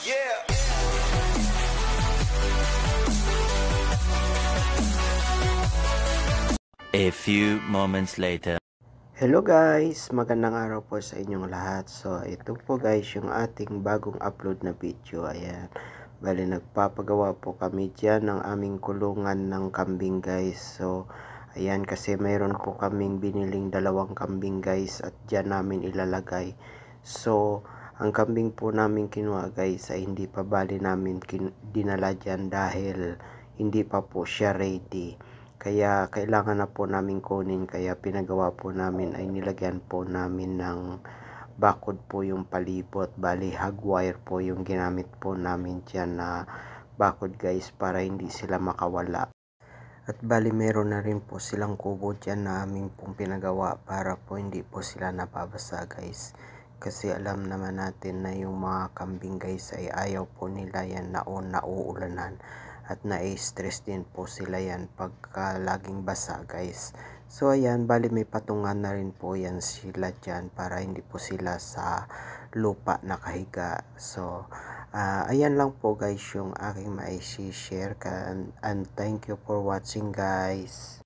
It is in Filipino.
Yeah. A few moments later. Hello guys! Magandang araw po sa inyong lahat. So, ito po guys yung ating bagong upload na video. Ayan. Bali, nagpapagawa po kami dyan ng aming kulungan ng kambing guys. So, ayan kasi mayroon po kaming biniling dalawang kambing guys at dyan namin ilalagay. So, ang kambing po namin kinuha guys ay hindi pa bali namin dinala dyan dahil hindi pa po siya ready. Kaya kailangan na po namin kunin, kaya pinagawa po namin ay nilagyan po namin ng bakod po yung palibot. Bali hagwire po yung ginamit po namin dyan na bakod guys para hindi sila makawala. At bali meron na rin po silang kubo dyan na aming pong pinagawa para po hindi po sila napabasa guys. Kasi alam naman natin na yung mga kambing guys ay ayaw po nila yan na nauulanan. At na-stress din po sila yan pagka laging basa guys. So ayan, bali may patungan na rin po yan sila dyan para hindi po sila sa lupa nakahiga. So ayan lang po guys yung aking mai-share and thank you for watching guys.